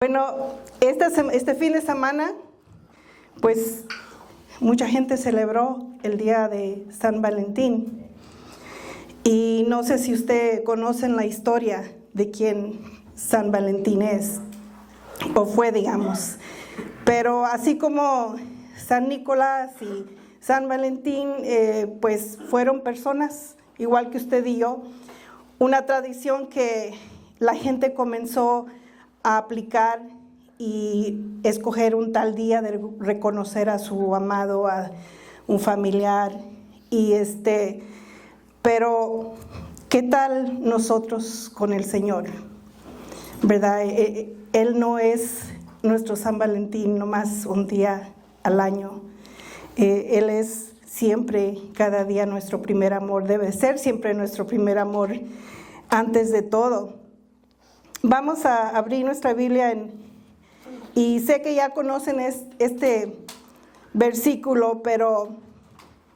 Bueno, este fin de semana, pues mucha gente celebró el día de San Valentín. Y no sé si ustedes conocen la historia de quién San Valentín es, o fue, digamos. Pero así como San Nicolás y San Valentín, pues fueron personas, igual que usted y yo, una tradición que la gente comenzó a aplicar y escoger un tal día de reconocer a su amado, a un familiar. Pero ¿qué tal nosotros con el Señor? ¿Verdad? Él no es nuestro San Valentín nomás un día al año. Él es siempre, cada día nuestro primer amor, debe ser siempre nuestro primer amor antes de todo. Vamos a abrir nuestra Biblia y sé que ya conocen este versículo, pero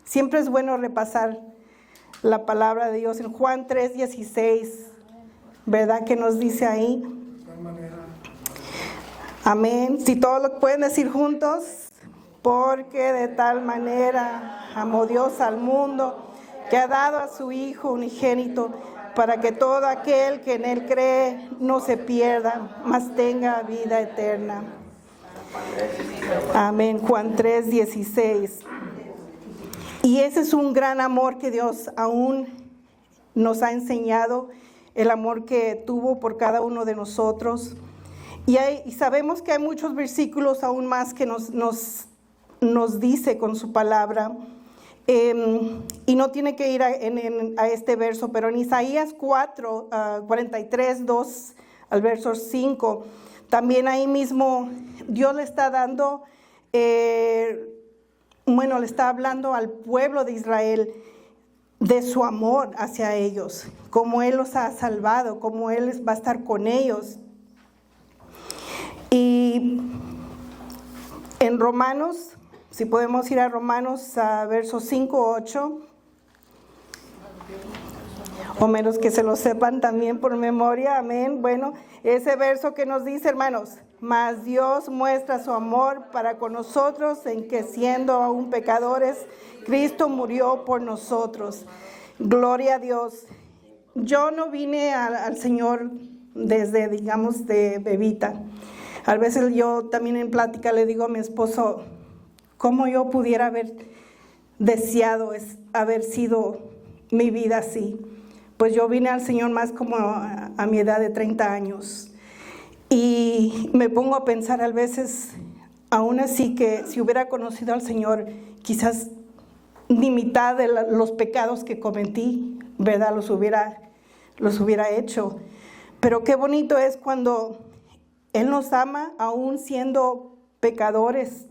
siempre es bueno repasar la palabra de Dios en Juan 3:16, ¿verdad? Que nos dice ahí. Amén. Si todos lo pueden decir juntos. Porque de tal manera amó Dios al mundo, que ha dado a su Hijo unigénito, para que todo aquel que en Él cree no se pierda, mas tenga vida eterna. Amén. Juan 3:16. Y ese es un gran amor que Dios aún nos ha enseñado, el amor que tuvo por cada uno de nosotros. Y sabemos que hay muchos versículos aún más que nos dice con su palabra. Y no tiene que ir a este verso, pero en Isaías 43, 2 al verso 5, también ahí mismo Dios le está dando, le está hablando al pueblo de Israel de su amor hacia ellos, cómo Él los ha salvado, cómo Él va a estar con ellos. Y en Romanos, si podemos ir a Romanos, a versos 5, 8, o menos que se lo sepan también por memoria, amén. Bueno, ese verso que nos dice, hermanos, mas Dios muestra su amor para con nosotros en que siendo aún pecadores, Cristo murió por nosotros. Gloria a Dios. Yo no vine al Señor desde, digamos, de bebita. A veces yo también en plática le digo a mi esposo, ¿cómo yo pudiera haber deseado haber sido mi vida así? Pues yo vine al Señor más como a mi edad de 30 años. Y me pongo a pensar a veces, aún así, que si hubiera conocido al Señor, quizás ni mitad de los pecados que cometí, ¿verdad? Los hubiera hecho. Pero qué bonito es cuando Él nos ama aún siendo pecadores.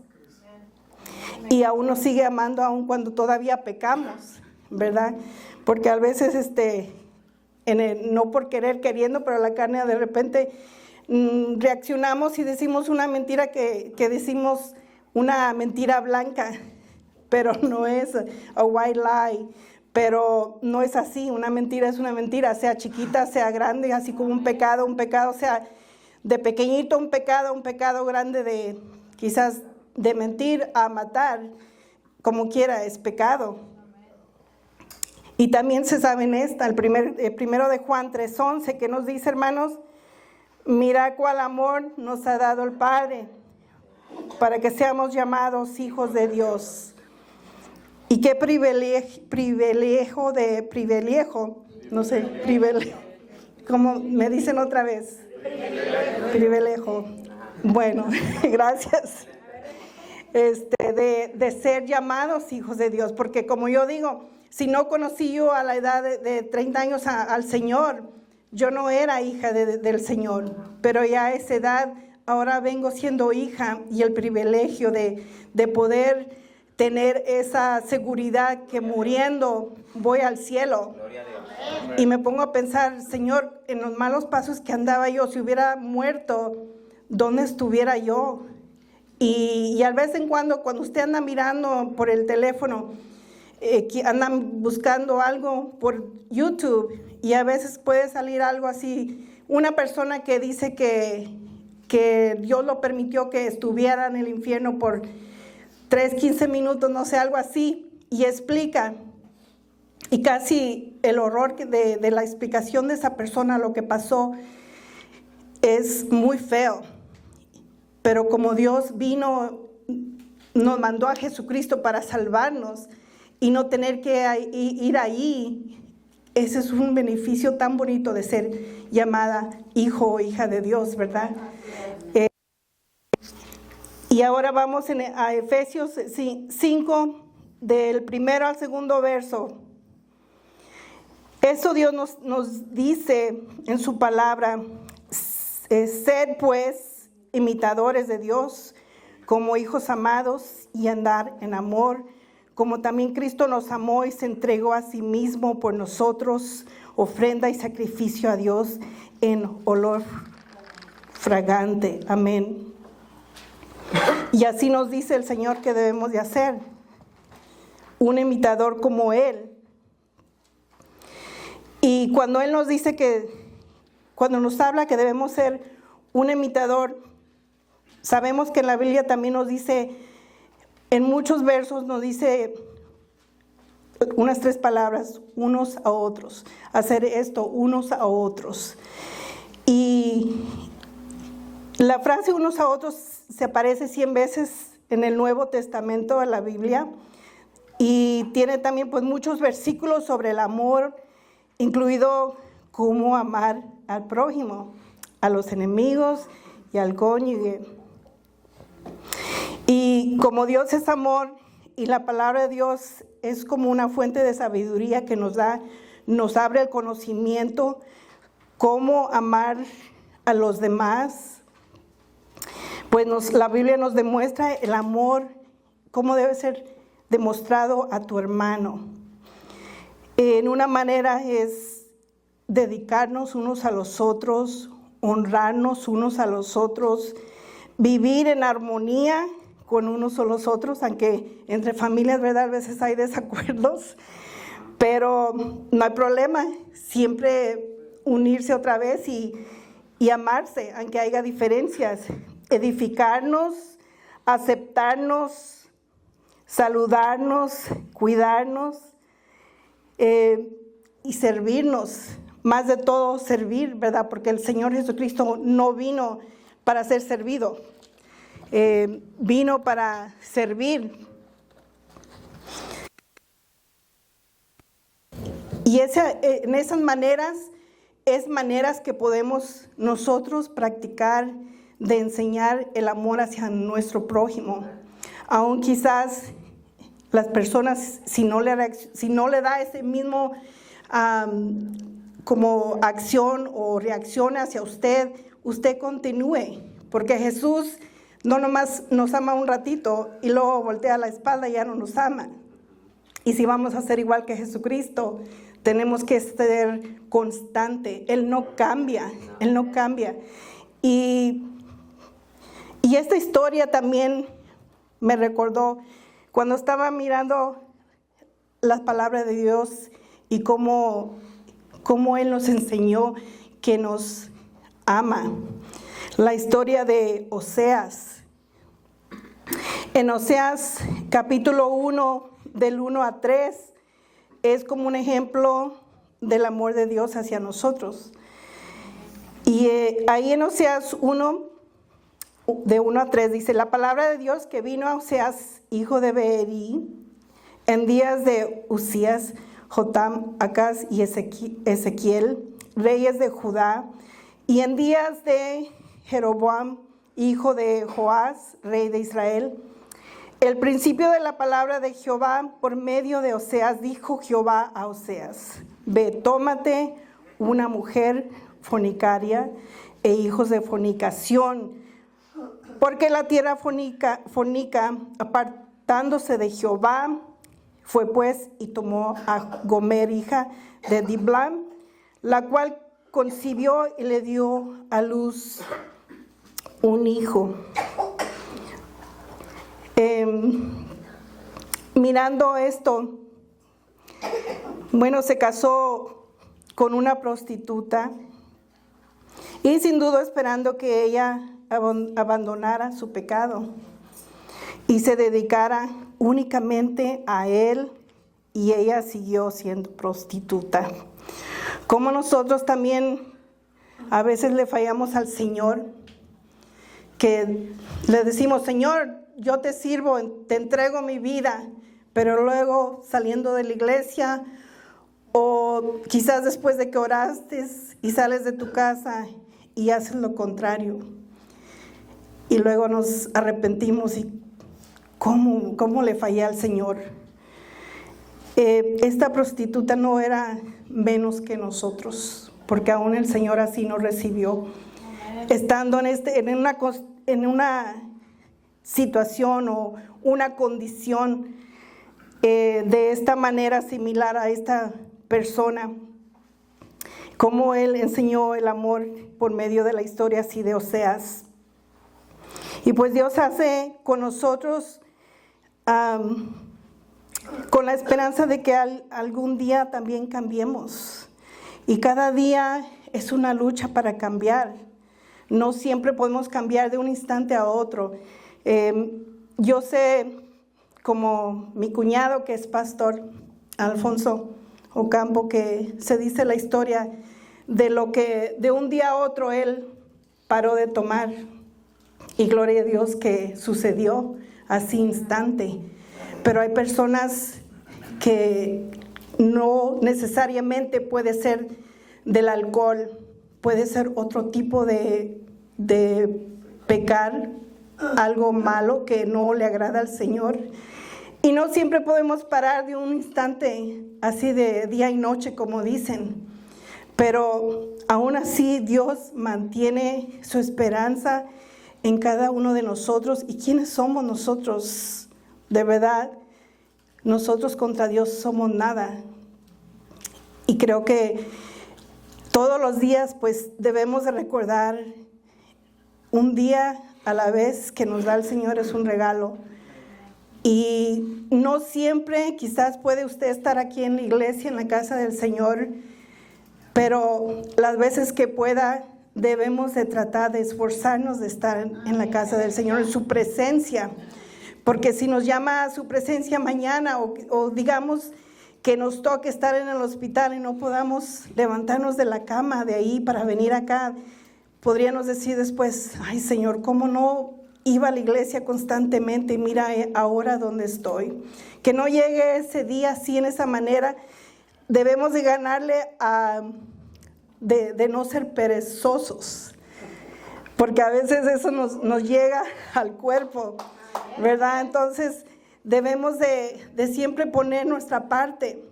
Y aún nos sigue amando aún cuando todavía pecamos, ¿verdad? Porque a veces, no por queriendo, pero la carne de repente reaccionamos y decimos una mentira que decimos una mentira blanca, pero no es a white lie, pero no es así. Una mentira es una mentira, sea chiquita, sea grande, así como un pecado, sea de pequeñito un pecado grande de quizás de mentir a matar, como quiera, es pecado. Y también se sabe en el primero de Juan 3:11, que nos dice, hermanos, mira cuál amor nos ha dado el Padre, para que seamos llamados hijos de Dios. Y qué privilegio, como me dicen otra vez, privilegio. Bueno, gracias. De ser llamados hijos de Dios, porque como yo digo, si no conocí yo a la edad de 30 años al Señor, yo no era hija del Señor, pero ya a esa edad ahora vengo siendo hija, y el privilegio de poder tener esa seguridad que muriendo voy al cielo. Y me pongo a pensar, Señor, en los malos pasos que andaba yo, si hubiera muerto, ¿dónde estuviera yo? Y a vez en cuando usted anda mirando por el teléfono, andan buscando algo por YouTube, y a veces puede salir algo así, una persona que dice que que Dios lo permitió que estuviera en el infierno por 15 minutos, no sé, algo así, y explica, y casi el horror de la explicación de esa persona, lo que pasó, es muy feo. Pero como Dios vino, nos mandó a Jesucristo para salvarnos y no tener que ir ahí, ese es un beneficio tan bonito de ser llamada hijo o hija de Dios, ¿verdad? Y ahora vamos a Efesios 5, del primero al segundo verso. Eso Dios nos dice en su palabra: sed pues imitadores de Dios como hijos amados y andar en amor, como también Cristo nos amó y se entregó a sí mismo por nosotros, ofrenda y sacrificio a Dios en olor fragante. Amén. Y así nos dice el Señor que debemos de hacer, un imitador como Él. Y cuando Él nos dice cuando nos habla que debemos ser un imitador, sabemos que en la Biblia también nos dice, en muchos versos nos dice unas 3 palabras: unos a otros, hacer esto unos a otros. Y la frase unos a otros se aparece 100 veces en el Nuevo Testamento de la Biblia, y tiene también pues muchos versículos sobre el amor, incluido cómo amar al prójimo, a los enemigos y al cónyuge. Y como Dios es amor y la palabra de Dios es como una fuente de sabiduría que nos abre el conocimiento, cómo amar a los demás, pues la Biblia nos demuestra el amor, cómo debe ser demostrado a tu hermano. En una manera es dedicarnos unos a los otros, honrarnos unos a los otros, vivir en armonía con unos a los otros, aunque entre familias, ¿verdad?, a veces hay desacuerdos, pero no hay problema, siempre unirse otra vez y amarse, aunque haya diferencias, edificarnos, aceptarnos, saludarnos, cuidarnos y servirnos, más de todo servir, ¿verdad? Porque el Señor Jesucristo no vino para ser servido, vino para servir. Y en esas maneras que podemos nosotros practicar de enseñar el amor hacia nuestro prójimo. Aún quizás las personas, si no le da ese mismo como acción o reacción hacia usted continúe, porque Jesús no nomás nos ama un ratito y luego voltea la espalda y ya no nos ama. Y si vamos a ser igual que Jesucristo, tenemos que ser constante. Él no cambia. Y esta historia también me recordó cuando estaba mirando las palabras de Dios y cómo Él nos enseñó que nos ama. La historia de Oseas. En Oseas capítulo 1, del 1 a 3, es como un ejemplo del amor de Dios hacia nosotros. Y ahí en Oseas 1, de 1 a 3, dice: la palabra de Dios que vino a Oseas, hijo de Beeri, en días de Usías, Jotam, Acaz y Ezequiel, reyes de Judá, y en días de Jeroboam, hijo de Joás, rey de Israel. El principio de la palabra de Jehová por medio de Oseas, dijo Jehová a Oseas: ve, tómate una mujer fornicaria e hijos de fornicación, porque la tierra fornica, apartándose de Jehová. Fue pues y tomó a Gomer, hija de Diblam, la cual concibió y le dio a luz un hijo. Mirando esto, bueno, se casó con una prostituta y sin duda esperando que ella abandonara su pecado y se dedicara únicamente a él, y ella siguió siendo prostituta. Como nosotros también a veces le fallamos al Señor, que le decimos: Señor, yo te sirvo, te entrego mi vida, pero luego saliendo de la iglesia, o quizás después de que oraste y sales de tu casa y haces lo contrario, y luego nos arrepentimos y ¿cómo le fallé al Señor? Esta prostituta no era menos que nosotros, porque aún el Señor así nos recibió, estando en una situación o una condición de esta manera similar a esta persona, como Él enseñó el amor por medio de la historia así de Oseas. Y pues Dios hace con nosotros con la esperanza de que algún día también cambiemos. Y cada día es una lucha para cambiar. No siempre podemos cambiar de un instante a otro. Yo sé, como mi cuñado que es pastor, Alfonso Ocampo, que se dice la historia de lo que de un día a otro él paró de tomar. Y gloria a Dios que sucedió así instante. Pero hay personas que no necesariamente puede ser del alcohol, puede ser otro tipo de pecar, algo malo que no le agrada al Señor. Y no siempre podemos parar de un instante así de día y noche, como dicen. Pero aún así Dios mantiene su esperanza en cada uno de nosotros. ¿Y quiénes somos nosotros? De verdad, nosotros contra Dios somos nada. Y creo que todos los días pues debemos de recordar un día a la vez que nos da el Señor es un regalo. Y no siempre, quizás puede usted estar aquí en la iglesia, en la casa del Señor, pero las veces que pueda debemos de tratar de esforzarnos de estar en la casa del Señor, en su presencia. Porque si nos llama a su presencia mañana o digamos que nos toque estar en el hospital y no podamos levantarnos de la cama de ahí para venir acá, podríamos decir después: ay Señor, ¿cómo no iba a la iglesia constantemente y mira ahora dónde estoy? Que no llegue ese día así en esa manera. Debemos de ganarle de no ser perezosos, porque a veces eso nos llega al cuerpo, ¿verdad? Entonces debemos de siempre poner nuestra parte.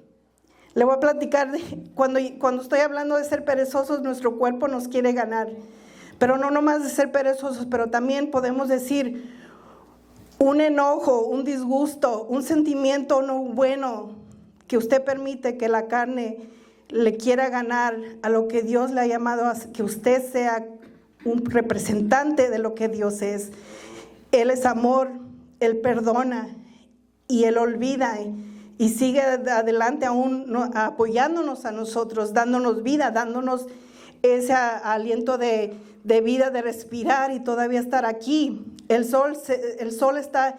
Le voy a platicar cuando estoy hablando de ser perezosos, nuestro cuerpo nos quiere ganar, pero no nomás de ser perezosos, pero también podemos decir un enojo, un disgusto, un sentimiento no bueno que usted permite que la carne le quiera ganar a lo que Dios le ha llamado a que usted sea un representante de lo que Dios es. Él es amor, Él perdona y Él olvida y sigue adelante aún apoyándonos a nosotros, dándonos vida, dándonos ese aliento de vida, de respirar y todavía estar aquí. El sol está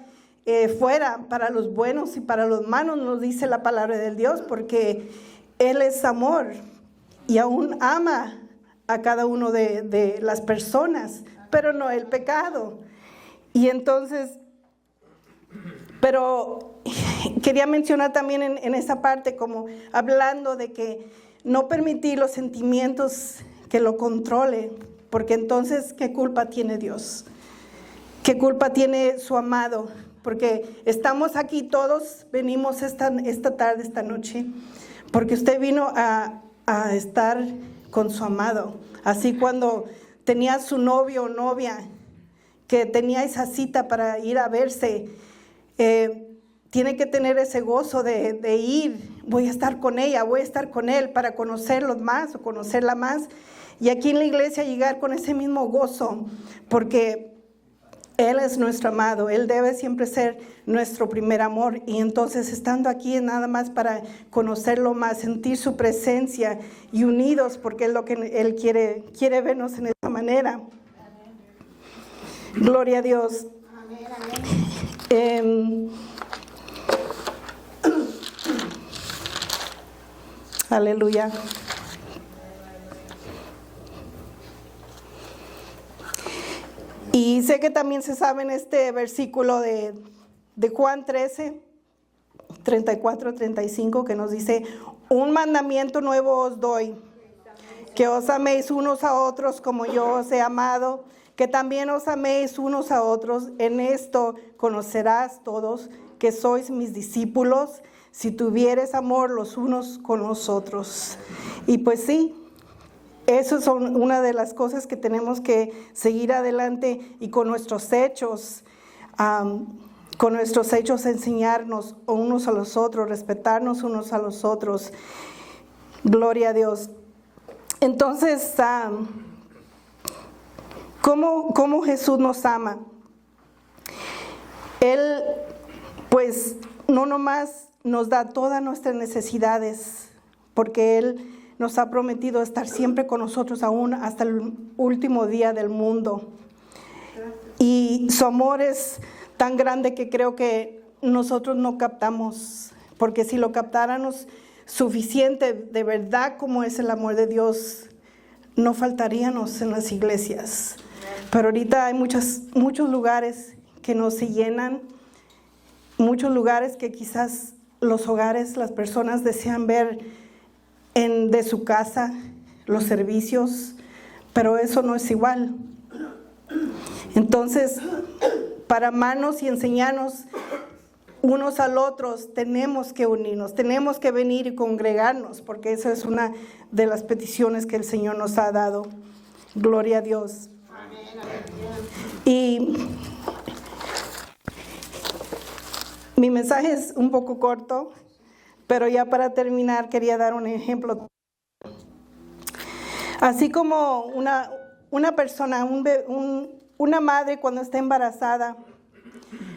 fuera para los buenos y para los malos, nos dice la palabra de Dios, porque Él es amor y aún ama a cada uno de las personas, pero no el pecado. Y entonces, pero quería mencionar también en esa parte, como hablando de que no permitir los sentimientos que lo controle, porque entonces, ¿qué culpa tiene Dios? ¿Qué culpa tiene su amado? Porque estamos aquí todos, venimos esta tarde, esta noche, porque usted vino a estar con su amado. Así cuando tenía su novio o novia, que tenía esa cita para ir a verse, tiene que tener ese gozo de ir, voy a estar con ella, voy a estar con él para conocerlos más o conocerla más. Y aquí en la iglesia llegar con ese mismo gozo, porque Él es nuestro amado, Él debe siempre ser nuestro primer amor. Y entonces estando aquí nada más para conocerlo más, sentir su presencia y unidos, porque es lo que Él quiere vernos en esta manera. Gloria a Dios. Aleluya. Y sé que también se sabe en este versículo de Juan 13, 34, 35, que nos dice: un mandamiento nuevo os doy, que os améis unos a otros como yo os he amado, que también os améis unos a otros. En esto conocerás todos que sois mis discípulos, si tuvieres amor los unos con los otros. Y pues sí, eso son una de las cosas que tenemos que seguir adelante, y con nuestros hechos enseñarnos unos a los otros, respetarnos unos a los otros. Gloria a Dios. Entonces, ¿cómo Jesús nos ama? Él, pues, no nomás nos da todas nuestras necesidades, porque Él nos ha prometido estar siempre con nosotros aún hasta el último día del mundo. Y su amor es tan grande que creo que nosotros no captamos, porque si lo captáramos suficiente de verdad como es el amor de Dios, no faltaríamos en las iglesias. Pero ahorita hay muchos lugares que no se llenan, muchos lugares que quizás los hogares, las personas desean ver de su casa los servicios, pero eso no es igual. Entonces, para amarnos y enseñarnos unos al otros, tenemos que unirnos, tenemos que venir y congregarnos, porque esa es una de las peticiones que el Señor nos ha dado. Gloria a Dios. Y mi mensaje es un poco corto, pero ya para terminar quería dar un ejemplo. Así como una persona, una madre cuando está embarazada,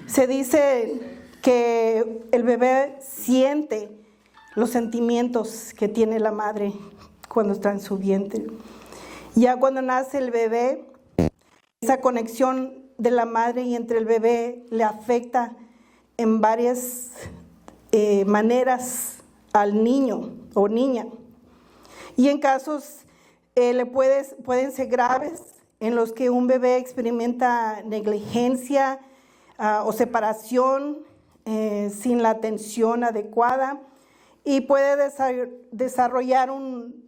se dice que el bebé siente los sentimientos que tiene la madre cuando está en su vientre. Ya cuando nace el bebé, esa conexión de la madre y entre el bebé le afecta en varias maneras al niño o niña. Y en casos pueden ser graves, en los que un bebé experimenta negligencia o separación sin la atención adecuada, y puede desarrollar un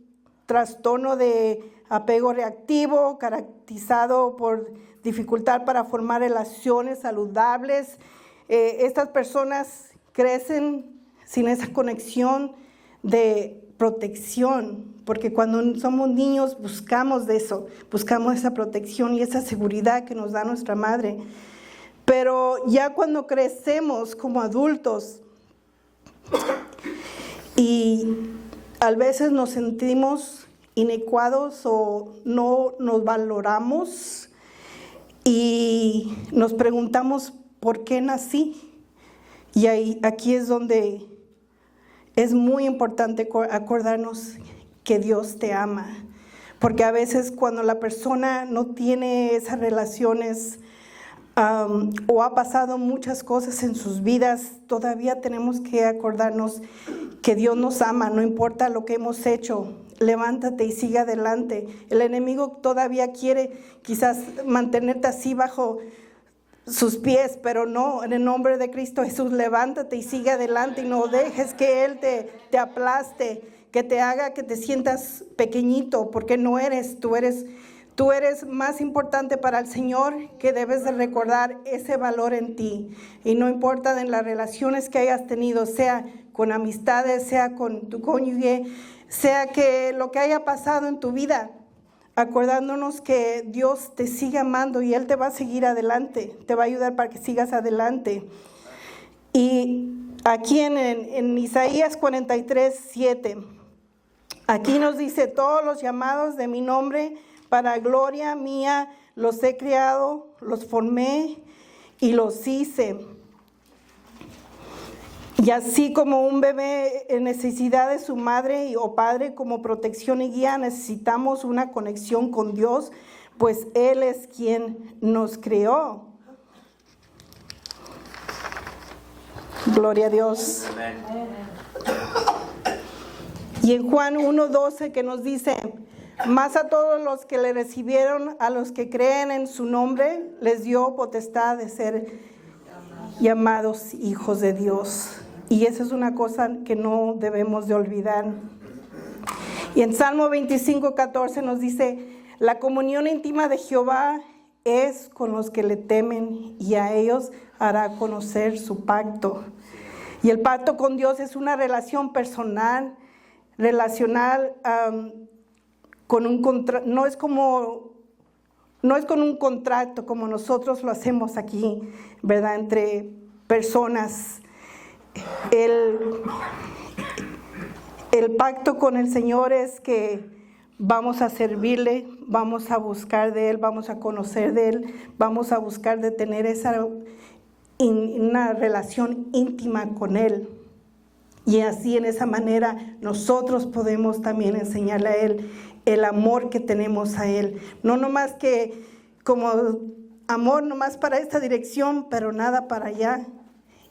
trastorno de apego reactivo caracterizado por dificultad para formar relaciones saludables. Estas personas crecen sin esa conexión de protección, porque cuando somos niños buscamos de eso, buscamos esa protección y esa seguridad que nos da nuestra madre. Pero ya cuando crecemos como adultos y a veces nos sentimos inadecuados o no nos valoramos y nos preguntamos ¿por qué nací? Y aquí es donde es muy importante acordarnos que Dios te ama, porque a veces cuando la persona no tiene esas relaciones o ha pasado muchas cosas en sus vidas, todavía tenemos que acordarnos que Dios nos ama, no importa lo que hemos hecho. Levántate y sigue adelante. El enemigo todavía quiere quizás mantenerte así bajo sus pies, pero no, en el nombre de Cristo Jesús, levántate y sigue adelante, y no dejes que Él te aplaste, que te haga que te sientas pequeñito, porque no eres, tú eres más importante para el Señor, que debes de recordar ese valor en ti. Y no importa en las relaciones que hayas tenido, sea con amistades, sea con tu cónyuge, sea que lo que haya pasado en tu vida, acordándonos que Dios te sigue amando y Él te va a seguir adelante, te va a ayudar para que sigas adelante. Y aquí en Isaías 43:7, aquí nos dice: todos los llamados de mi nombre, para gloria mía, los he creado, los formé y los hice. Y así como un bebé en necesidad de su madre o padre como protección y guía, necesitamos una conexión con Dios, pues Él es quien nos creó. Gloria a Dios. Y en Juan 1:12 que nos dice: más a todos los que le recibieron, a los que creen en su nombre, les dio potestad de ser llamados hijos de Dios. Y esa es una cosa que no debemos de olvidar. Y en Salmo 25:14 nos dice: la comunión íntima de Jehová es con los que le temen, y a ellos hará conocer su pacto. Y el pacto con Dios es una relación personal, relacional, no es con un contrato como nosotros lo hacemos aquí, ¿verdad? Entre personas. El pacto con el Señor es que vamos a servirle, vamos a buscar de Él, vamos a conocer de Él, vamos a buscar de tener una relación íntima con Él. Y así, en esa manera, nosotros podemos también enseñarle a Él el amor que tenemos a Él. No nomás que como amor nomás para esta dirección, pero nada para allá.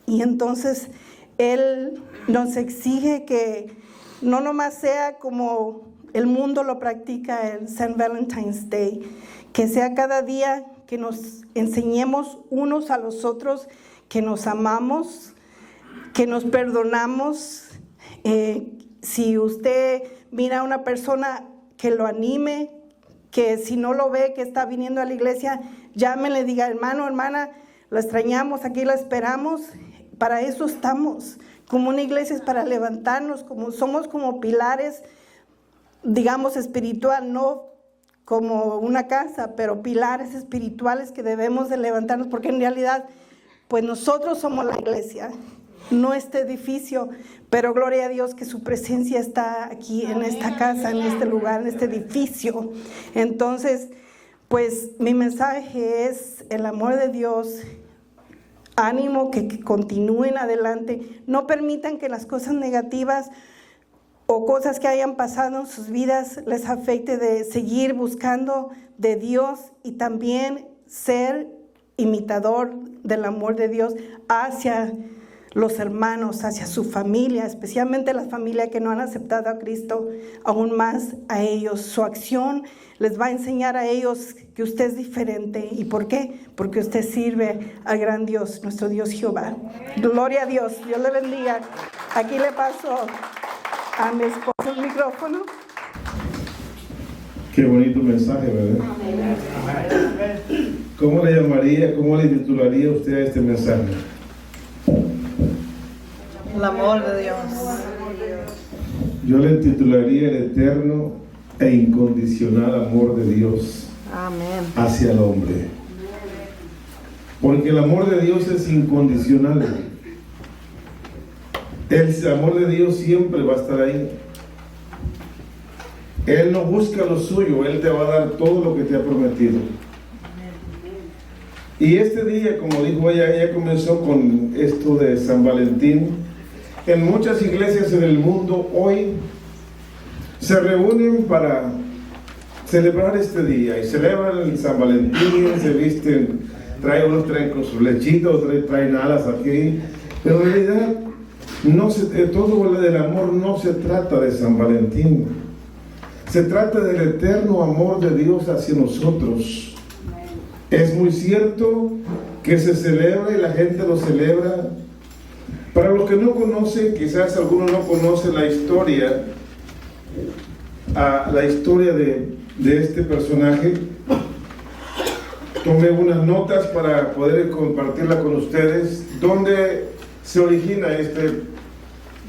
Y entonces Él nos exige que no nomás sea como el mundo lo practica, el St. Valentine's Day, que sea cada día que nos enseñemos unos a los otros, que nos amamos, que nos perdonamos. Si usted mira a una persona, que lo anime, que si no lo ve que está viniendo a la iglesia, llámele, diga: hermano, hermana, lo extrañamos, aquí la esperamos. Para eso estamos. Como una iglesia es para levantarnos, somos como pilares, digamos, espiritual, no como una casa, pero pilares espirituales que debemos de levantarnos, porque en realidad, pues nosotros somos la iglesia, no este edificio, pero gloria a Dios que su presencia está aquí en esta casa, en este lugar, en este edificio. Entonces, pues mi mensaje es el amor de Dios. Ánimo, que continúen adelante. No permitan que las cosas negativas o cosas que hayan pasado en sus vidas les afecte de seguir buscando de Dios y también ser imitador del amor de Dios hacia los hermanos, hacia su familia, especialmente la familia que no han aceptado a Cristo, aún más a ellos. Su acción les va a enseñar a ellos que usted es diferente. ¿Y por qué? Porque usted sirve al gran Dios, nuestro Dios Jehová. Gloria a Dios, Dios le bendiga. Aquí le paso a mi esposo el micrófono. Qué bonito mensaje, ¿verdad? ¿Cómo le llamaría, cómo le titularía usted a este mensaje? El amor de Dios. Yo le titularía el eterno e incondicional amor de Dios. Amén. Hacia el hombre. Porque el amor de Dios es incondicional. El amor de Dios siempre va a estar ahí. Él no busca lo suyo, Él te va a dar todo lo que te ha prometido. Y este día, como dijo ella comenzó con esto de San Valentín. En muchas iglesias en el mundo hoy se reúnen para celebrar este día y celebran el San Valentín, se visten, unos traen con sus lechitos, otros traen alas aquí, pero en realidad todo del amor no se trata de San Valentín, se trata del eterno amor de Dios hacia nosotros. Es muy cierto que se celebra y la gente lo celebra. Para los que no conocen, quizás algunos no conocen la historia de este personaje, tomé unas notas para poder compartirla con ustedes. ¿Dónde se origina este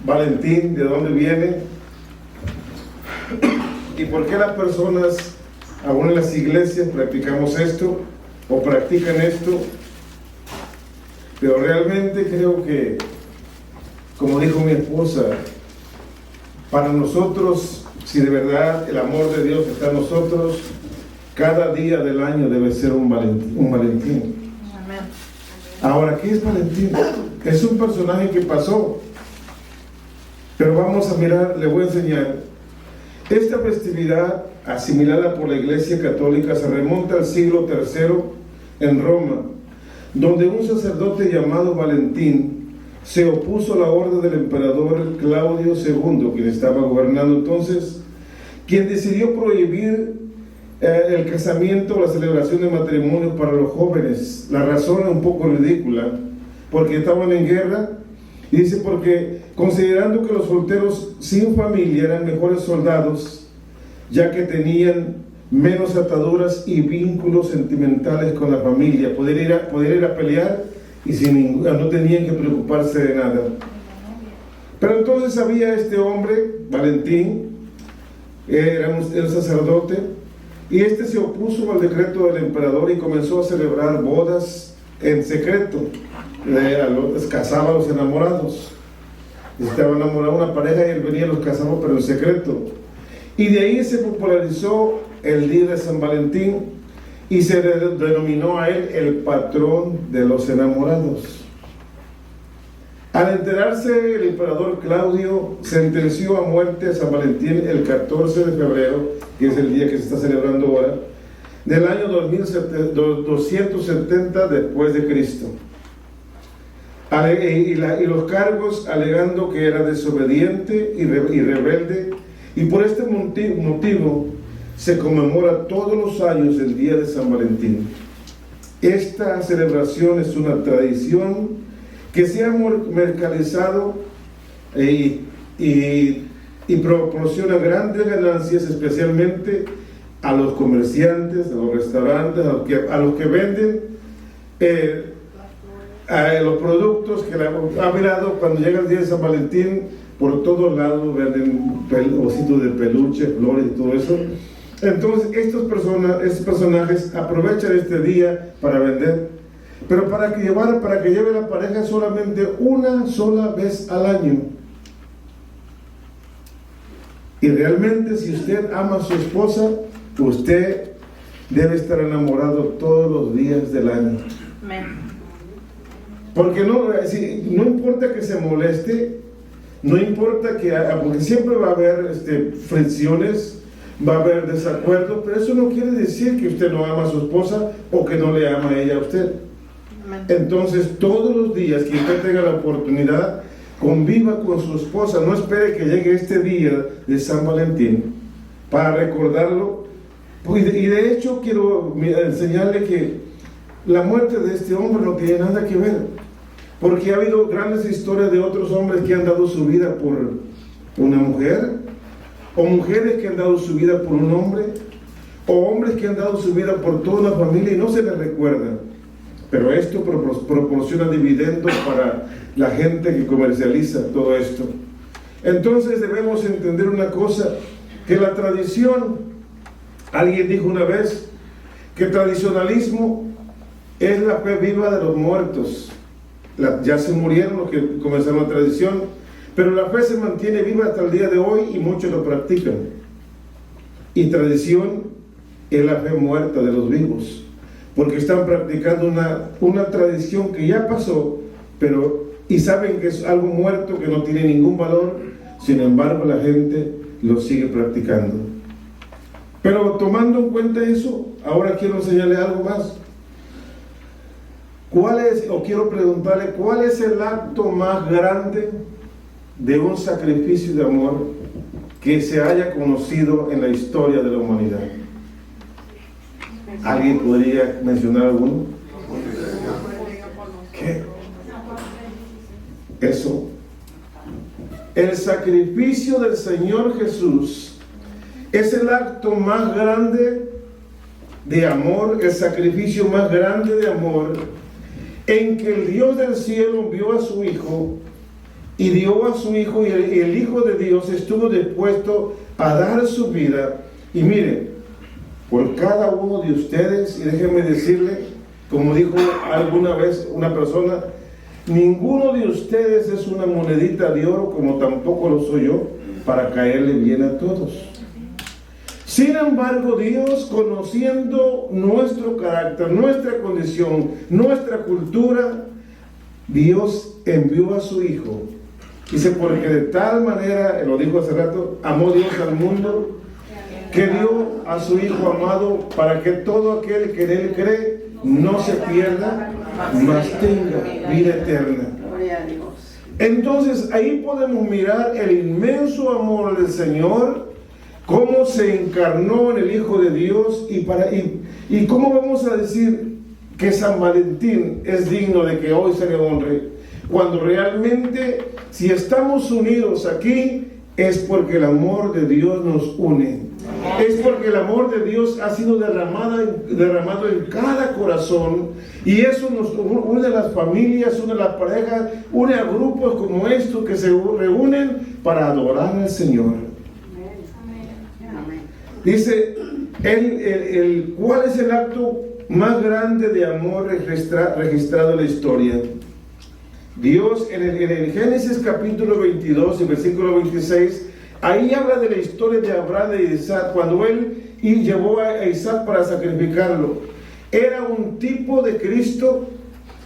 Valentín? ¿De dónde viene? ¿Y por qué las personas, aún en las iglesias, practicamos esto o practican esto? Pero realmente creo que, como dijo mi esposa, para nosotros, si de verdad el amor de Dios está en nosotros, cada día del año debe ser un Valentín. Amén. Ahora, ¿qué es Valentín? Es un personaje que pasó. Pero vamos a mirar, le voy a enseñar. Esta festividad, asimilada por la Iglesia Católica, se remonta al siglo III en Roma, donde un sacerdote llamado Valentín se opuso a la orden del emperador Claudio II, quien estaba gobernando entonces, quien decidió prohibir el casamiento o la celebración de matrimonio para los jóvenes. La razón es un poco ridícula, porque estaban en guerra, y dice porque considerando que los solteros sin familia eran mejores soldados, ya que tenían menos ataduras y vínculos sentimentales con la familia, poder ir a pelear y no tenían que preocuparse de nada. Pero entonces había este hombre, Valentín, era un sacerdote, y este se opuso al decreto del emperador y comenzó a celebrar bodas en secreto. Casaba a los enamorados. Estaba enamorado de una pareja y él venía y los casaba, pero en secreto. Y de ahí se popularizó el día de San Valentín y se denominó a él el patrón de los enamorados. Al enterarse, el emperador Claudio sentenció a muerte a San Valentín el 14 de febrero, que es el día que se está celebrando ahora, del año 270 después de Cristo. Y los cargos alegando que era desobediente y rebelde, y por este motivo se conmemora todos los años el día de San Valentín. Esta celebración es una tradición que se ha mercantilizado y proporciona grandes ganancias, especialmente a los comerciantes, a los restaurantes, a los que venden los productos, que ha mirado cuando llega el día de San Valentín, por todos lados venden ositos de peluche, flores y todo eso. Entonces estos personajes aprovechan este día para vender, pero para que lleve la pareja solamente una sola vez al año. Y realmente, si usted ama a su esposa, usted debe estar enamorado todos los días del año. Amén. Porque no importa que se moleste, no importa porque siempre va a haber fricciones, va a haber desacuerdos, pero eso no quiere decir que usted no ama a su esposa o que no le ama a ella a usted. Amén. Entonces, todos los días que usted tenga la oportunidad, conviva con su esposa. No espere que llegue este día de San Valentín para recordarlo. Y de hecho, quiero enseñarle que la muerte de este hombre no tiene nada que ver, porque ha habido grandes historias de otros hombres que han dado su vida por una mujer, o mujeres que han dado su vida por un hombre, o hombres que han dado su vida por toda una familia y no se les recuerda. Pero esto proporciona dividendos para la gente que comercializa todo esto. Entonces debemos entender una cosa, que la tradición, alguien dijo una vez, que el tradicionalismo es la fe viva de los muertos. Ya se murieron los que comenzaron la tradición, pero la fe se mantiene viva hasta el día de hoy y muchos lo practican. Y tradición es la fe muerta de los vivos, porque están practicando una tradición que ya pasó, y saben que es algo muerto, que no tiene ningún valor. Sin embargo, la gente lo sigue practicando. Pero tomando en cuenta eso, ahora quiero enseñarle algo más. Quiero preguntarle, ¿cuál es el acto más grande de un sacrificio de amor que se haya conocido en la historia de la humanidad? ¿Alguien podría mencionar alguno? ¿Qué? Eso. El sacrificio del Señor Jesús es el acto más grande de amor, el sacrificio más grande de amor, en que el Dios del cielo envió a su Hijo, y dio a su Hijo, y el Hijo de Dios estuvo dispuesto a dar su vida. Y mire, por cada uno de ustedes, y déjenme decirle, como dijo alguna vez una persona, ninguno de ustedes es una monedita de oro, como tampoco lo soy yo, para caerle bien a todos. Sin embargo, Dios, conociendo nuestro carácter, nuestra condición, nuestra cultura, Dios envió a su Hijo. Dice, porque de tal manera, lo dijo hace rato, amó Dios al mundo, que dio a su Hijo amado para que todo aquel que en Él cree no se pierda, mas tenga vida eterna. Entonces ahí podemos mirar el inmenso amor del Señor, cómo se encarnó en el Hijo de Dios y cómo vamos a decir que San Valentín es digno de que hoy se le honre, cuando realmente si estamos unidos aquí es porque el amor de Dios nos une. Es porque el amor de Dios ha sido derramado en cada corazón, y eso nos une a las familias, une a las parejas, une a grupos como estos que se reúnen para adorar al Señor. Dice, ¿cuál es el acto más grande de amor registrado en la historia? Dios en el Génesis capítulo 22 y versículo 26, ahí habla de la historia de Abraham y de Isaac, cuando él llevó a Isaac para sacrificarlo. Era un tipo de Cristo,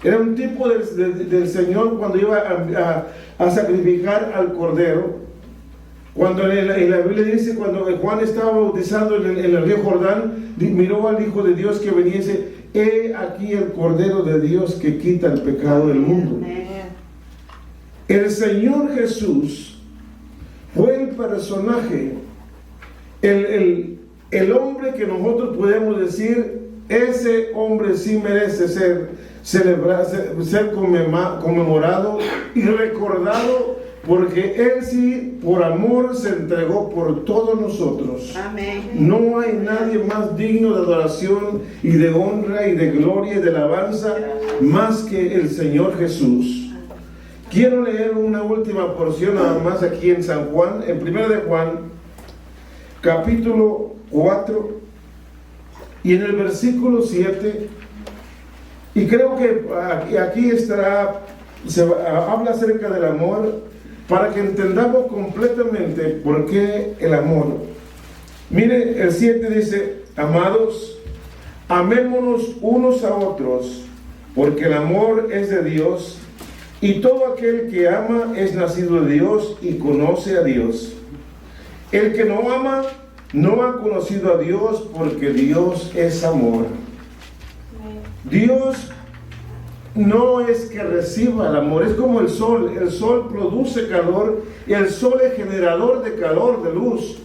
era un tipo del Señor cuando iba a sacrificar al Cordero. Cuando en la Biblia dice, cuando Juan estaba bautizando en el río Jordán, miró al Hijo de Dios que venía y dice, he aquí el Cordero de Dios que quita el pecado del mundo. El Señor Jesús fue el personaje, el hombre que nosotros podemos decir, ese hombre sí merece ser conmemorado y recordado, porque Él sí, por amor, se entregó por todos nosotros. Amén. No hay nadie más digno de adoración y de honra y de gloria y de alabanza más que el Señor Jesús. Quiero leer una última porción nada más aquí en San Juan, en 1 de Juan, capítulo 4, y en el versículo 7, y creo que aquí habla acerca del amor, para que entendamos completamente por qué el amor. Mire, el 7 dice, amados, amémonos unos a otros, porque el amor es de Dios, y todo aquel que ama es nacido de Dios y conoce a Dios. El que no ama no ha conocido a Dios, porque Dios es amor. Dios no es que reciba el amor, es como el sol produce calor, y el sol es generador de calor, de luz.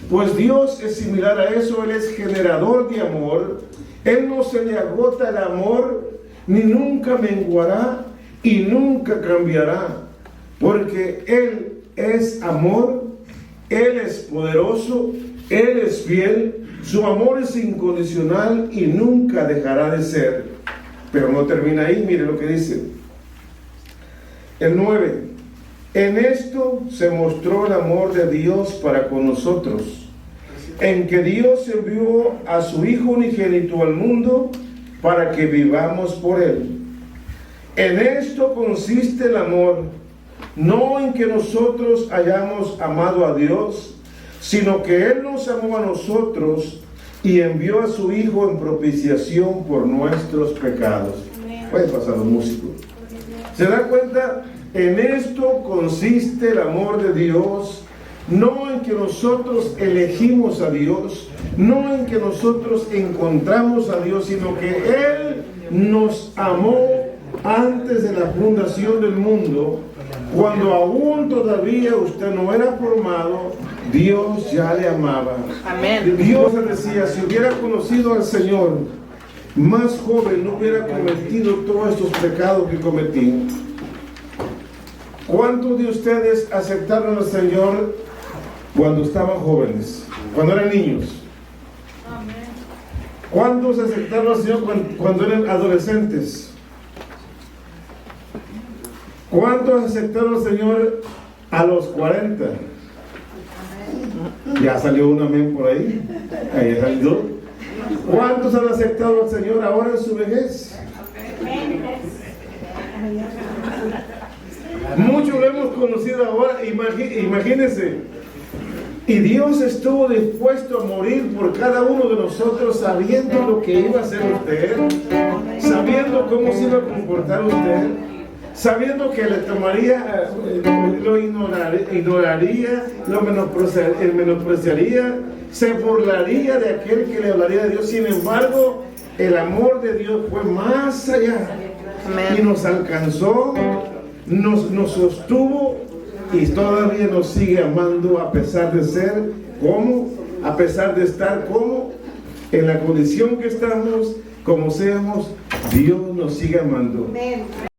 Pues Dios es similar a eso, Él es generador de amor. Él no se le agota el amor, ni nunca menguará, y nunca cambiará, porque Él es amor, Él es poderoso, Él es fiel, su amor es incondicional y nunca dejará de ser. Pero no termina ahí, mire lo que dice. El 9. En esto se mostró el amor de Dios para con nosotros, en que Dios envió a su Hijo unigénito al mundo para que vivamos por Él. En esto consiste el amor, no en que nosotros hayamos amado a Dios, sino que Él nos amó a nosotros y envió a su Hijo en propiciación por nuestros pecados. Pueden pasar los músicos. ¿Se da cuenta? En esto consiste el amor de Dios, no en que nosotros elegimos a Dios, no en que nosotros encontramos a Dios, sino que Él nos amó antes de la fundación del mundo, cuando aún todavía usted no era formado. Dios ya le amaba. Amén. Dios le decía, si hubiera conocido al Señor más joven, no hubiera cometido todos estos pecados que cometí. ¿Cuántos de ustedes aceptaron al Señor cuando estaban jóvenes, cuando eran niños? ¿Cuántos aceptaron al Señor cuando eran adolescentes? ¿Cuántos aceptaron al Señor a los 40? Ya salió un amén por ahí. Ahí salió. ¿Cuántos han aceptado al Señor ahora en su vejez? Muchos lo hemos conocido ahora. Imagínense, Y Dios estuvo dispuesto a morir por cada uno de nosotros, sabiendo lo que iba a hacer usted, sabiendo cómo se iba a comportar usted, sabiendo que le tomaría, lo ignoraría, lo menospreciaría, se burlaría de aquel que le hablaría de Dios. Sin embargo, el amor de Dios fue más allá. Amén. Y nos alcanzó, nos sostuvo y todavía nos sigue amando a pesar de ser como, a pesar de estar como, en la condición que estamos, como seamos, Dios nos sigue amando. Amén.